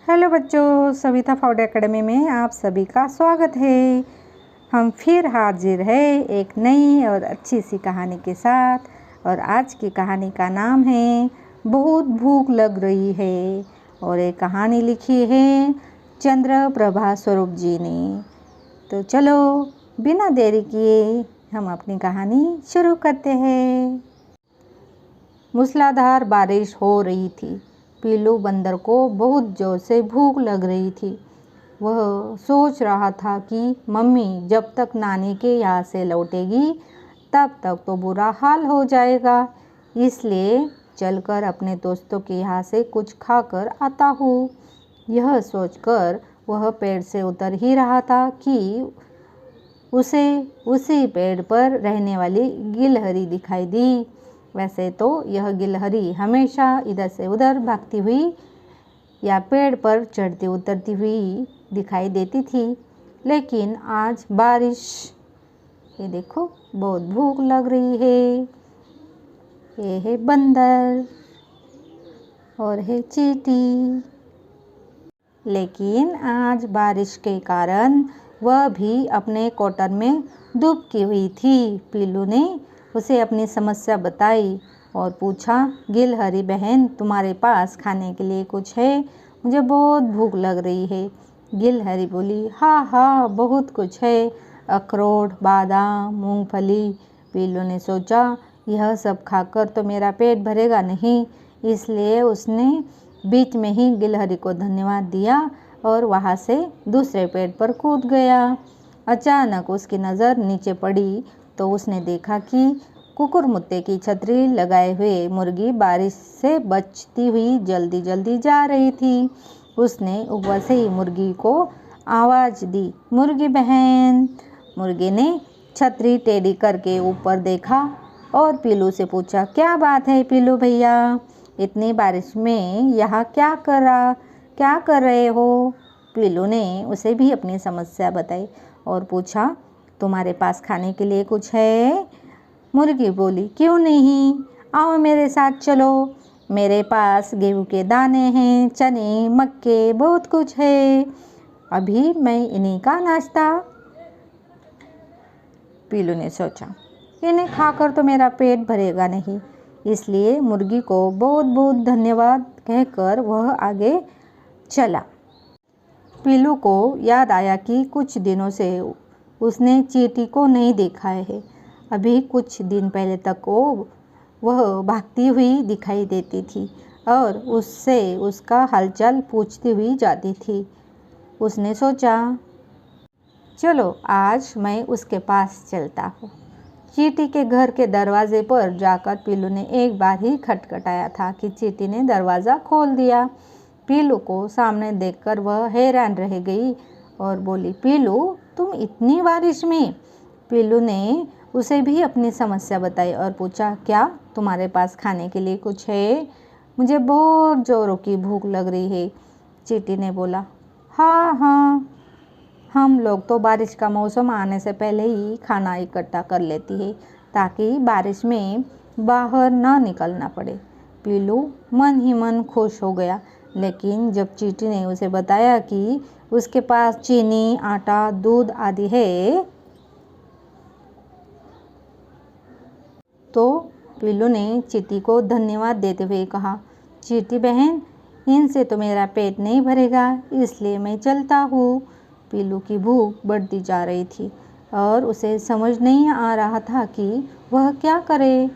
Hello बच्चों, Savita फाउड academy में आप सभी का स्वागत है। हम फिर हाजिर है एक नई और अच्छी सी कहानी के साथ। और आज की कहानी का नाम है बहुत भूख लग रही है। और ये कहानी लिखी है चंद्रप्रभा स्वरूप जी ने। तो चलो बिना देरी किए हम अपनी कहानी शुरू करते हैं। मूसलाधार बारिश हो रही थी। पीलू बंदर को बहुत जोर से भूख लग रही थी। वह सोच रहा था कि मम्मी जब तक नानी के यहाँ से लौटेगी तब तक तो बुरा हाल हो जाएगा, इसलिए चलकर अपने दोस्तों के यहाँ से कुछ खाकर आता हूँ। यह सोचकर वह पेड़ से उतर ही रहा था कि उसे उसी पेड़ पर रहने वाली गिलहरी दिखाई दी। वैसे तो यह गिलहरी हमेशा इधर से उधर भागती हुई या पेड़ पर चढ़ती उतरती हुई दिखाई देती थी, लेकिन आज बारिश, ये देखो बहुत भूख लग रही है। ये है बंदर और है चींटी, लेकिन आज बारिश के कारण वह भी अपने क्वार्टर में दुबकी हुई थी। पीलू ने उसे अपनी समस्या बताई और पूछा, गिलहरी बहन तुम्हारे पास खाने के लिए कुछ है? मुझे बहुत भूख लग रही है। गिलहरी बोली, हाँ हाँ बहुत कुछ है, अखरोट, बादाम, मूंगफली। पीलू ने सोचा यह सब खाकर तो मेरा पेट भरेगा नहीं, इसलिए उसने बीच में ही गिलहरी को धन्यवाद दिया और वहाँ से दूसरे पेड़ पर कूद गया। अचानक उसकी नज़र नीचे पड़ी तो उसने देखा कि कुकुरमुत्ते की छतरी लगाए हुए मुर्गी बारिश से बचती हुई जल्दी जल्दी जा रही थी। उसने ऊपर से ही मुर्गी को आवाज़ दी, मुर्गी बहन। मुर्गी ने छतरी टेढ़ी करके ऊपर देखा और पीलू से पूछा, क्या बात है पीलू भैया, इतनी बारिश में यहाँ क्या कर रहे हो? पीलू ने उसे भी अपनी समस्या बताई और पूछा, तुम्हारे पास खाने के लिए कुछ है? मुर्गी बोली, क्यों नहीं, आओ मेरे साथ चलो, मेरे पास गेहूं के दाने हैं, चने, मक्के, बहुत कुछ है, अभी मैं इन्हीं का नाश्ता। पीलू ने सोचा, इन्हें खाकर तो मेरा पेट भरेगा नहीं, इसलिए मुर्गी को बहुत बहुत धन्यवाद कहकर वह आगे चला। पीलू को याद आया कि कुछ दिनों से उसने चींटी को नहीं देखा है। अभी कुछ दिन पहले तक वह भागती हुई दिखाई देती थी और उससे उसका हालचाल पूछती हुई जाती थी। उसने सोचा, चलो आज मैं उसके पास चलता हूँ। चींटी के घर के दरवाजे पर जाकर पीलू ने एक बार ही खटखटाया था कि चींटी ने दरवाज़ा खोल दिया। पीलू को सामने देखकर वह हैरान रह गई और बोली, पीलू तुम इतनी बारिश में? पीलू ने उसे भी अपनी समस्या बताई और पूछा, क्या तुम्हारे पास खाने के लिए कुछ है? मुझे बहुत जोरों की भूख लग रही है। चींटी ने बोला, हाँ हाँ, हम लोग तो बारिश का मौसम आने से पहले ही खाना इकट्ठा कर लेती है ताकि बारिश में बाहर ना निकलना पड़े। पीलू मन ही मन खुश हो गया, लेकिन जब चींटी ने उसे बताया कि उसके पास चीनी, आटा, दूध आदि है, तो पीलू ने चींटी को धन्यवाद देते हुए कहा, चींटी बहन इनसे तो मेरा पेट नहीं भरेगा, इसलिए मैं चलता हूँ। पीलू की भूख बढ़ती जा रही थी और उसे समझ नहीं आ रहा था कि वह क्या करे।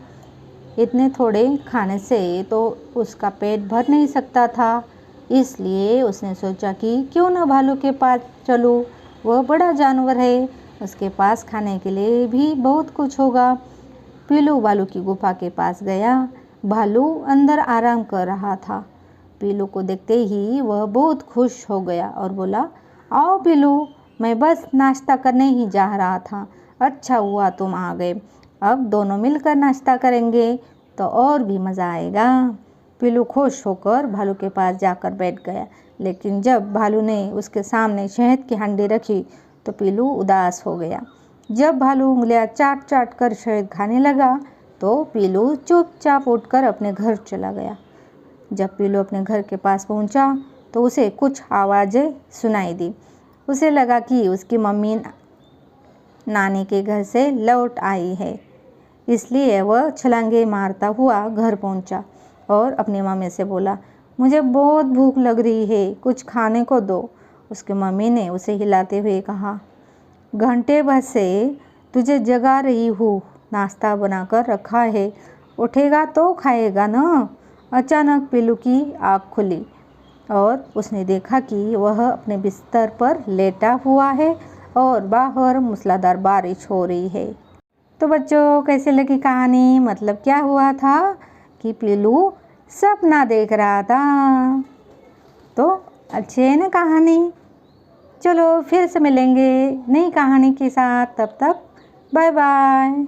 इतने थोड़े खाने से तो उसका पेट भर नहीं सकता था, इसलिए उसने सोचा कि क्यों न भालू के पास चलूँ, वह बड़ा जानवर है, उसके पास खाने के लिए भी बहुत कुछ होगा। पीलू भालू की गुफा के पास गया। भालू अंदर आराम कर रहा था। पीलू को देखते ही वह बहुत खुश हो गया और बोला, आओ पीलू, मैं बस नाश्ता करने ही जा रहा था, अच्छा हुआ तुम आ गए, अब दोनों मिलकर नाश्ता करेंगे तो और भी मज़ा आएगा। पीलू खुश होकर भालू के पास जाकर बैठ गया, लेकिन जब भालू ने उसके सामने शहद की हांडी रखी तो पीलू उदास हो गया। जब भालू उंगलियां चाट चाट कर शहद खाने लगा तो पीलू चुपचाप उठकर अपने घर चला गया। जब पीलू अपने घर के पास पहुंचा तो उसे कुछ आवाज़ें सुनाई दी। उसे लगा कि उसकी मम्मी नानी के घर से लौट आई है, इसलिए वह छलांगे मारता हुआ घर पहुंचा और अपनी मम्मी से बोला, मुझे बहुत भूख लग रही है, कुछ खाने को दो। उसकी मम्मी ने उसे हिलाते हुए कहा, घंटे भर से तुझे जगा रही हूँ, नाश्ता बनाकर रखा है, उठेगा तो खाएगा ना। अचानक पीलू की आँख खुली और उसने देखा कि वह अपने बिस्तर पर लेटा हुआ है और बाहर मूसलाधार बारिश हो रही है। तो बच्चों, कैसे लगी कहानी? मतलब क्या हुआ था कि पीलू सपना देख रहा था। तो अच्छी है ना कहानी? चलो फिर से मिलेंगे नई कहानी के साथ, तब तक बाय बाय।